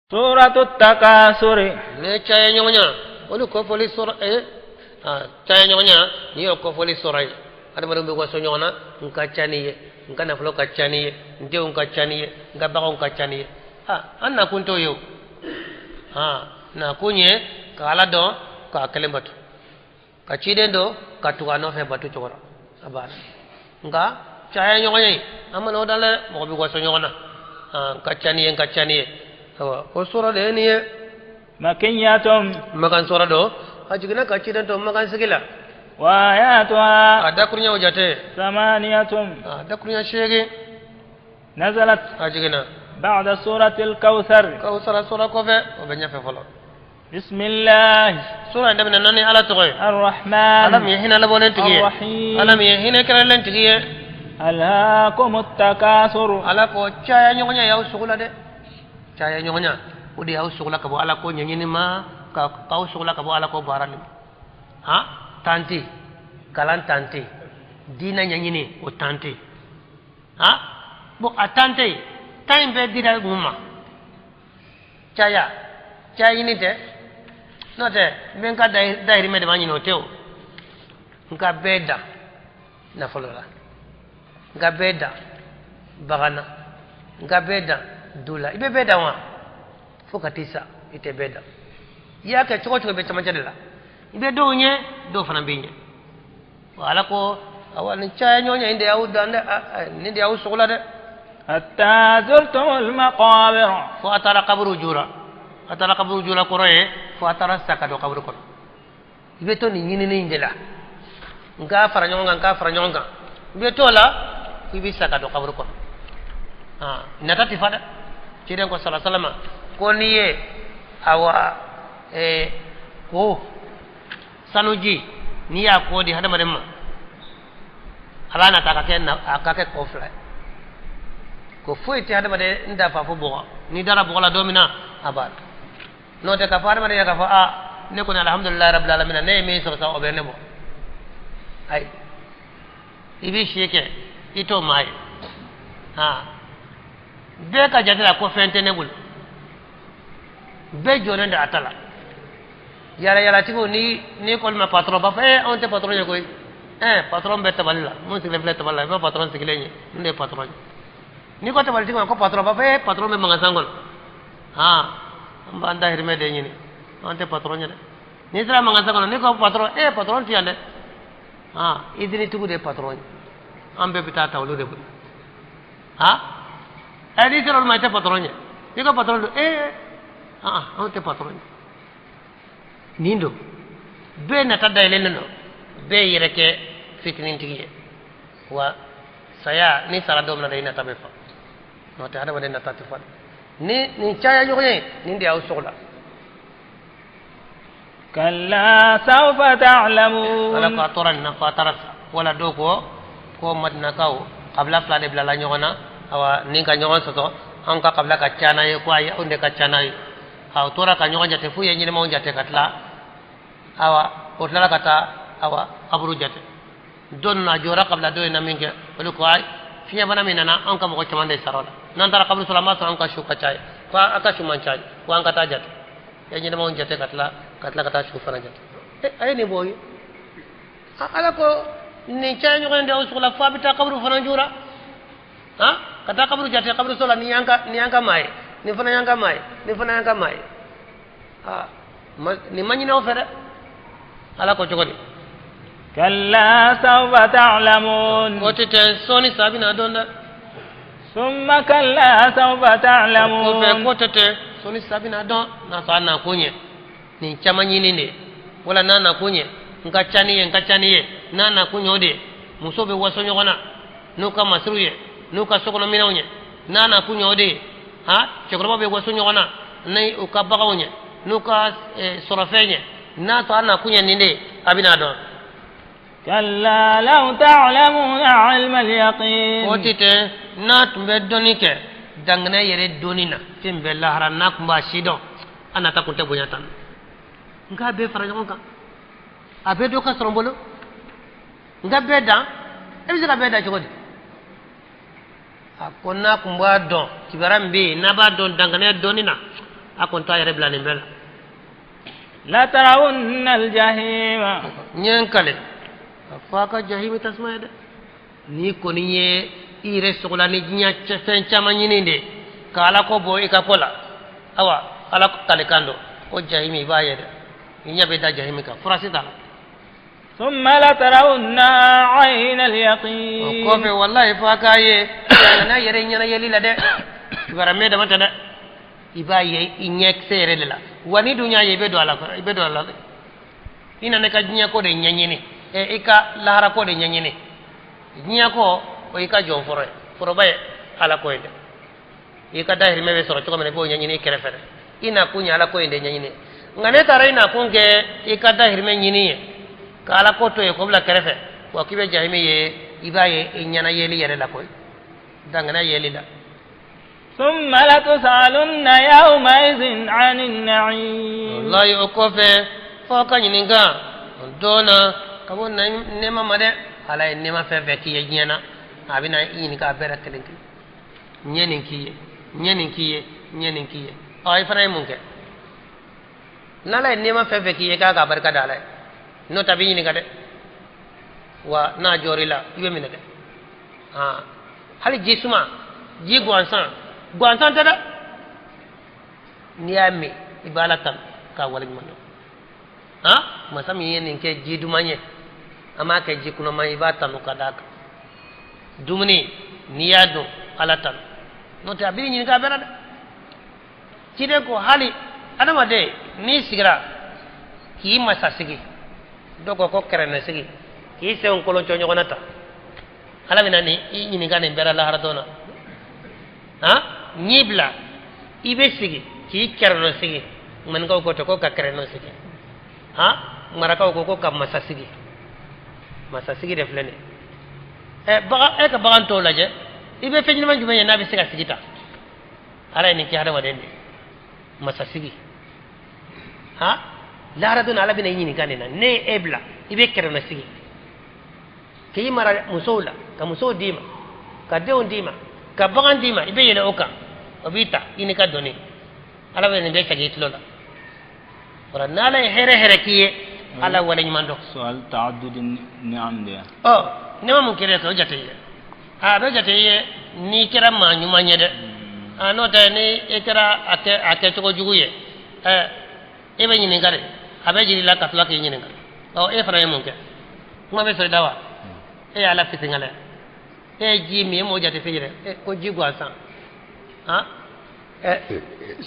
Suratul Takasur. Ne chaya nyonya. Olu ko foli sura chaya nyonya ni ko foli sura. Ada marum be waso nyona nka chaniye nka na flo ka chaniye nde nka chaniye nka ba nka chaniye. Anna kunto yo. Na kunye kala do ka kelembatu. Ka chiden do ka tuano fe batu chora. Abana. Nka chaya nyonya amano dale mo be waso nyona. Nka chaniye. Ko sura de ni Makiyatum. makan sura do ajigna kacidan to makan sigila Wa ayatuha ada kurnya ujate ثمانية. ada kurnya shege نزلت ajigna بعد سورة الكوثر. ka usara sura ko fe o benya fe folo بسم الله sura ndam nani ala to الرحمن alam yahina la bolen tigiye الرحيم. alam yahina kala len tigiye ألهاكم التكاثر. ala ko caya nyonya yaw sugula de caya nyonya udi yaw sugula ka bo ala ko nyini ma ka sugula ka bo ala ko barani tanti kalan tanti dina nyanyini o tanti bo atante time be dira guma caya ini te no te ben ka dairi me de manyi no teo nka beda na folola nka beda bagana nka beda dula ibe beda wa foka tisa ite beda yake choko be chama chadela ibe do nye do fana binye wala ko awani chaya nyonya inde yawu dande ninde yawu sugula de حتى زرتم المقابر. fo atara kaburu jura koroye fo atara sakado kaburu kono ibe to ni nyini ni ndela nga fara nyonga ibe to la ibe sakado kaburu kono natati fada ciden ko sallallahu alaihi wasallam ko niye awa ko sanuji niya ko di hada mademma alana ta akake ko fla ko foyti hada made nda fa fo bo ni dara bo la domina abar no te ka fara made ya ka fa ne ko alhamdulillah rabbil alamin ne mi so sa oberne bo ay ibi sheke ito mai be ka jatala ko fente nebul be jone da atala yara tigo ni ko ma patron ba on te patron ko patron be taballa mon sigle be taballa ba patron sigle ni ne patron ni ko tabal tigo ko patron ba patron be manga sangol mbanda hirme de ni on te patron ni ni sra manga sangol ni ko patron patron ti ande idini tugu de patron ambe bita tawlu de bu edi sero ma te patronye dico patron on te patron nindo be na tada eleno be yereke fitinin tigiye wa saya ni sara dom na de na tabe fa no te hada wade na tati fa ni chaya yoye ni ndi aw soxla كلا سوف تعلمون. ala ko toran na fatarat wala doko ko madna kaw qabla fla de bla la nyona awa ninga nyogon soto anka kabla ka chana ye kwa ya unde ka chana ye tora ka nyogon jate fu ye nyine mo jate katla awa otla kata awa aburu jate don na jora kabla do na minge wala ko ay fiya bana minana anka mo ko chamande sarola nan tara kabru salama so anka shuka chay kwa aka shuman chay kwa anka ta jate ye nyine mo jate katla kata shufa na jate ay ni boy ala ko ni chay nyogon de usula fa bita kabru fana jura kata kaburu jate kaburu sola ni yanka mai ni fana yanka mai ni manyi no fere ala ko jogoni كلا سوف تعلمون. otete soni sabina donda ثم كلا سوف تعلمون. otete soni sabina don na sana kunye ni chamanyi ninde wala nana kunye ngachaniye nana kunyode musobe wasonyo wana nuka masruye nuka sokono minawnya nana kunyode chokroba be waso nyona nay ukabagawnya nuka sorafenya na to ana kunya ninde abina do كلا لو تعلمون علم اليقين. otite na tumbe donike dangne yere donina timbe lahara na kumba shido ana ta kunte bunyatan nga be fara ngonga abe do ka sorombolo nga be da ebi ka be da chokodi akona kumba don kibarambe na ba don dangane donina akon ta yare blani bela لترون الجحيم nyen kale faka jahimi tasma de ni ko ni ye ire sugla ni nya fen chama nyininde kala ko bo e ka pola awa ala ko kale kando ko jahimi ba ye de nya be da jahimi ka frasi dala ثم لترون عين اليقين ko fe wallahi faka ye na yere nya na yeli la de bara me da mata da iba ye inyek sere la wani dunya ye be do ala ina ne ka dunya ko de nyanyini e ika lahara ko de nyanyini dunya ko o ika jon foro bay ala ko inde ika dahir mebe soro to mene bo nyanyini kere fere ina kunya ala ko inde nyanyini ngane tara ina kunge ika dahir me nyini kala ko to e ko bla kere fe wa kibe jahimi ye iba ye nyana yeli yere la ko dangana yeli la ثم لتسألن يومئذ عن النعيم والله يوقف فوق ينينغا دونا كابو نيما مده على نيما ففكي يجينا ابينا ينيكا بركلنك نينكي اي فراي مونكه نالا نيما ففكي يكا بركه داله نو تبي ينيكا ده وا نا جوريلا يمينه ده هل جسما جي غوانسان gwantan tada niame ibalatan ka walin mano masami yen ke jidu manye ama ke jikuno may ibatan kadaka dumni niyadu alatan no ta bi ni ka berada kide ko hali adama de ni sigira ki masasigi dogo ko kerene sigi ki se on kolon tonyo konata ala minani ni ngane berala haradona nyibla ibe sigi ki kerno sigi man ko to ko ka kerno sigi maraka ko ka masa sigi def lene ka bagan to laje ibe feñni man jumanya nabi siga sigita ala ni ki hada wadende masa sigi la radun ala bina yini kanena ne ebla ibe kerno sigi ki mara musola ka muso dima ka deon dima ka bagan dima ibe yele oka obita ini ka doni ala wene be tagi tlola ora nala here kiye ala wala nyimando sual ta'addud ni'am dia nema mun kire ko jate ye do jate ye ni kira ma nyuma nyede no ta ni e kira ake to juguye e be nyini ngare abe jiri la katla ke nyini ngare e fara mun ke kuma be so dawa e ala fitingale e ji mi mo jate fejire ko ji gwa san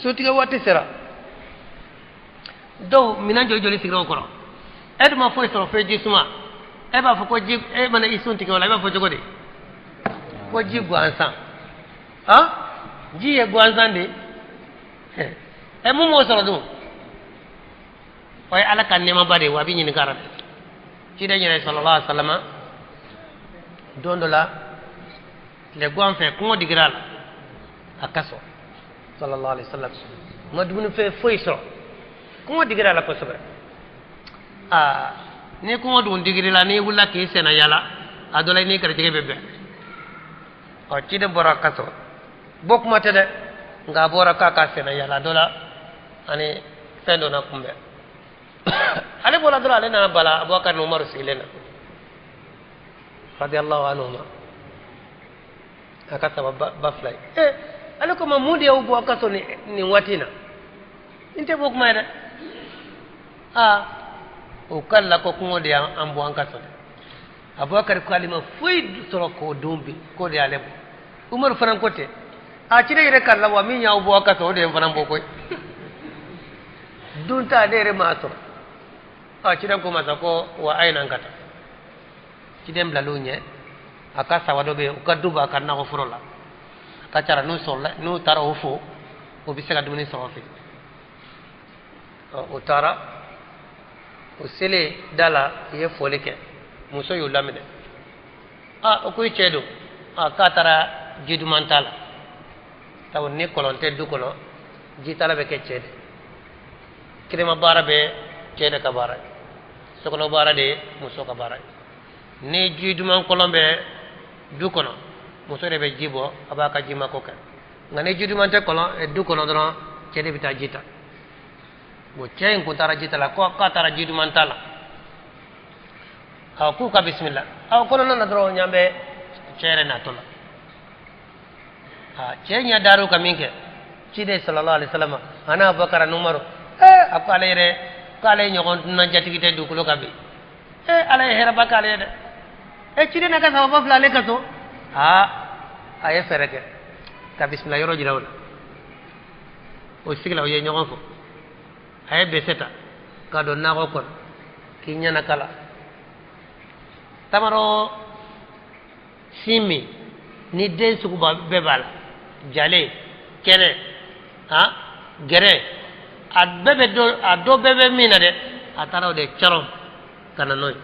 so tiga wate sera do mina joli sigra ko ed ma fo so fe ji suma e ba fo ko ji e bana isun tiga wala ba fo jogode ko ji gwa san ji e gwa san de e mu mo so do way ala kan ne ma bare wa bi ni karat ci de ñene sallallahu alaihi wasallam dondola le gwan fe ko digral akaso sallallahu alaihi wasallam madunu fe foiso ko digira la ko sobe ne ko dun digiri la ne wula ke sena yala adola ne kar jige bebe o ci de bora kaso bok mate de nga bora ka sena yala dola ani fendo na kumbe ale bola dola ale na bala abubakar no umar silena radiyallahu anhuma akasa baflay ale ko mamudi ya ubu akaso ni watina inte bok mayda o kala ko ngode ambu ankaso abubakar kalima fuid soro ko dumbi ko de alebo umar fanan kote cire ire kala wa min ya ubu akaso de fanan bokoy dunta de re maso cire ko masa ko wa aina ngata cidem la lunye akasa wadobe ukaduba kana ko furola kacara no solla no tara ofo o bisega dumini sofi o tara o sele dala ye folike muso yu lamide o koy cedo ka tara jidu mantala taw ne kolonte du kono jitala be ke cede kirema bara be cede ka bara sokono bara de muso ka bara ne jidu man kolombe du kono muso de be jibo abaka jima ko ka ngane jidu man te kono e du kono don cede bita jita bo ceen ko tara jita la ko ka tara jidu mantala ha ku ka bismillah aw kono nana dro nyambe cere na tola ha cenya daru kaminke cide sallallahu alaihi wasallam ana bakara numero ako alere kale nyogon na jatigite dukulo kabe ala hera bakale de cide na ka sababu fulale kaso aye fereke ka bismillah yoro jirawla o sigla o ye nyogon fo aye beseta ka do na ko kon kinya na kala tamaro simi ni den suku bebal jale kene gere do bebe mina de atara de charom kana noy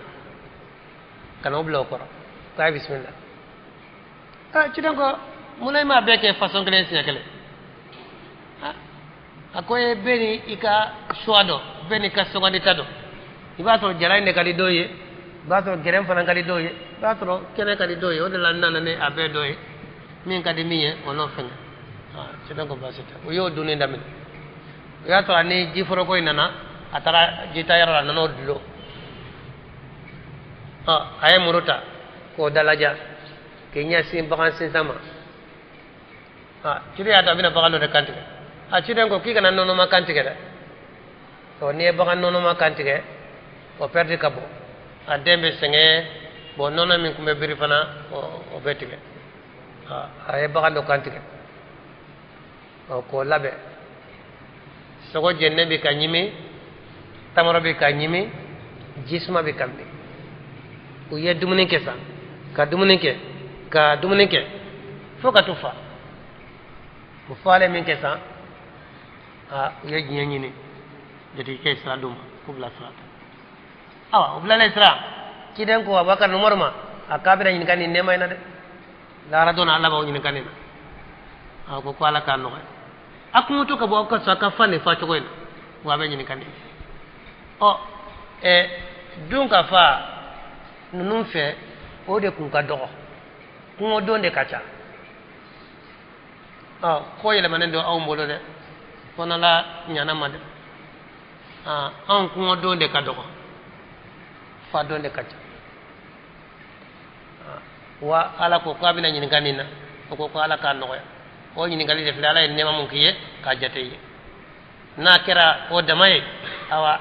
kana oblo ko ka bismillah cidan ko munay ma beke façon kele siakele akoye beni ika choado beni ka sogandi tado ibato jalay ne kali doye bato gerem fana kali doye bato kene kali doye o de la nana ne abe doye min kadi miye ono fen cidan ko basita o yo duni ndamin ya to ani jiforo koy nana atara jita yara nano dilo aye muruta ko dalaja kenya sim bakan sin sama ciri ata bina bakan de kantige ciri ko ki kana nono ma kantige de to ne bakan nono ma kantige o perdi kabo dembe senge bo nono min kumbe biri fana o betige aye bakan do kantige ko labe sogo jenne bi kanyimi tamaro bi kanyimi jisma bi kambi o ye dumuni kesa ka dumuni ke fo ka tufa o faale min kesa o ye jinya nyini jeti ke sra dum kubla sra awa ubla le sra kiden ko abakar numar ma akabira nyin kan ne may na de dara don Allah ba nyin kan ne ko ko ala kan no akumuto ka bo ka saka fane fa to ko en wa be nyin kan ne dun ka fa nunun fe o de kun ka dogo kungo donde kacha ko yele manen do aw mbolo de kono la nyana made an kungo donde ka dogo fa donde kacha wa ala ko ko abina nyin ganina ko ala kan no o nyin gali def la ala nema mun kiye ka jate yi na kera o damay awa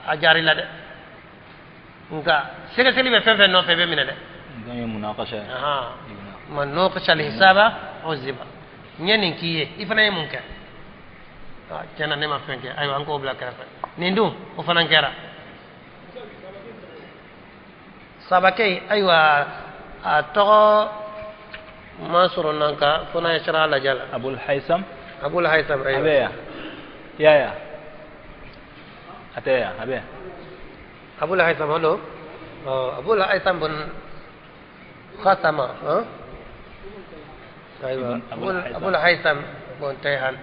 a jari la de nga sega seli be fefe no febe minade ganye munaqasha man nuqasha al hisaba uziba nyeni kiye ifana yemun ka jana ne ma fenke ay wan ko bla kara fa nindu o fana kera sabake aywa to masuro nanka fona yashra la jala abul haysam aywa abeya ya ataya abeya abul haysam halo abul haysam bun khatama aywa abul haysam bun tayhan